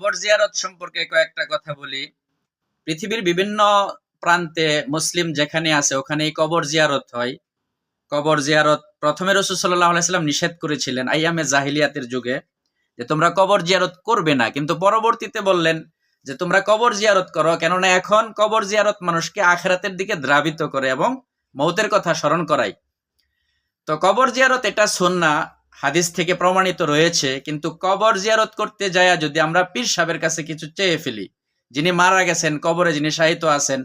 কবর জিয়ারত সম্পর্কে কয়েকটা কথা বলি। পৃথিবীর বিভিন্ন প্রান্তে মুসলিম যেখানে আছে ওখানেই কবর জিয়ারত হয়। কবর জিয়ারত প্রথমে রাসূল সাল্লাল্লাহু আলাইহি সাল্লাম নিষেধ করেছিলেন আইয়ামে জাহিলিয়াতের যুগে, যে তোমরা কবর জিয়ারত করবে না, কিন্তু পরবর্তীতে বললেন যে তোমরা কবর জিয়ারত করো, কেননা এখন কবর জিয়ারত মানুষকে আখিরাতের দিকে ধাবিত করে এবং মৌতের কথা স্মরণ করায়। তো কবর জিয়ারত এটা সুন্নাহ, হাদিস থেকে প্রমাণিত রয়েছে। কিন্তু কবর জিয়ারত করতে যায় যদি আমরা পীর সাহেবের কাছে কিছু চেয়ে ফেলি, যিনি মারা গেছেন, কবরে যিনি শায়িত আছেন,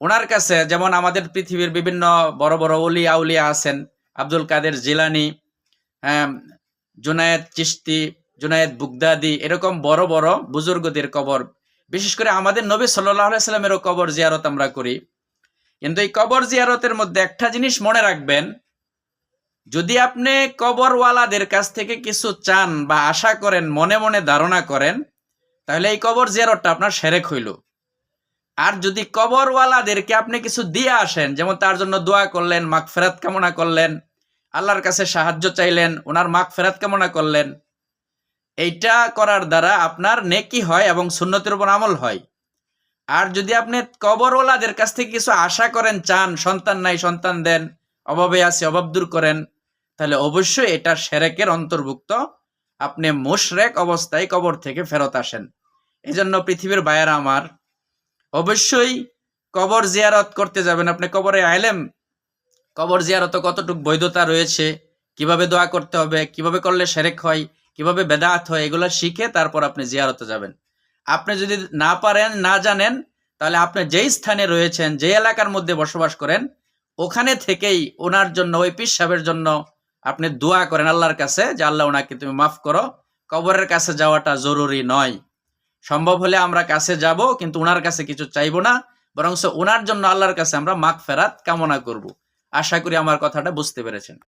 ওনার কাছে, যেমন আমাদের পৃথিবীর বিভিন্ন বড় বড় ওলি আউলিয়া আছেন, আব্দুল কাদের জিলানি, জুনায়েদ চিশতি, জুনায়েদ বুগদাদি, এরকম বড় বড় বুজুর্গদের কবর, বিশেষ করে আমাদের নবী সাল্লাল্লাহু আলাইহি সাল্লামেরও কবর জিয়ারত আমরা করি। কিন্তু এই কবর জিয়ারতের মধ্যে একটা জিনিস মনে রাখবেন, যদি আপনি কবরওয়ালাদের কাছ থেকে কিছু চান বা আশা করেন, মনে মনে ধারণা করেন, তাহলে এই কবর জিয়ারতটা আপনার শিরক হইল। আর যদি কবরওয়ালাদেরকে আপনি কিছু দিয়ে আসেন, যেমন তার জন্য দোয়া করলেন, মাগফিরাত কামনা করলেন, আল্লাহর কাছে সাহায্য চাইলেন, ওনার মাগফিরাত কামনা করলেন, এইটা করার দ্বারা আপনার নেকি হয় এবং সুন্নতের উপর আমল হয়। আর যদি আপনি কবরওয়ালাদের কাছ থেকে কিছু আশা করেন, চান, সন্তান নাই সন্তান দেন, অভাবে আছে অভাব দূর করেন, তাহলে অবশ্যই এটা শিরকের অন্তর্ভুক্ত। আপনি মুশরিক অবস্থায় কবর থেকে ফেরত আসেন। এজন্য পৃথিবীর ভাইয়েরা আমার, অবশ্যই কবর জিয়ারত করতে যাবেন। আপনি কবরে আইলেম, কবর জিয়ারত কতটুকু বৈধতা রয়েছে, কিভাবে দোয়া করতে হবে, কিভাবে করলে শিরক হয়, কিভাবে বেদাত হয়, এগুলো শিখে তারপর আপনি জিয়ারতে যাবেন। আপনি যদি না পারেন, না জানেন, তাহলে আপনি যেই স্থানে রয়েছেন, যে এলাকার মধ্যে বসবাস করেন, ওখানে থেকেই ওনার জন্য, ওই পীর সাহেবের জন্য আপনি দোয়া করেন আল্লাহর কাছে যে আল্লাহ ওনাকে তুমি মাফ করো। কবরের কাছে যাওয়াটা জরুরি নয়। সম্ভব হলে আমরা কাছে যাব, কিন্তু ওনার কাছে কিছু চাইবো না, বরং ওনার জন্য আল্লাহর কাছে আমরা মাগফিরাত কামনা করব। আশা করি আমার কথাটা বুঝতে পেরেছেন।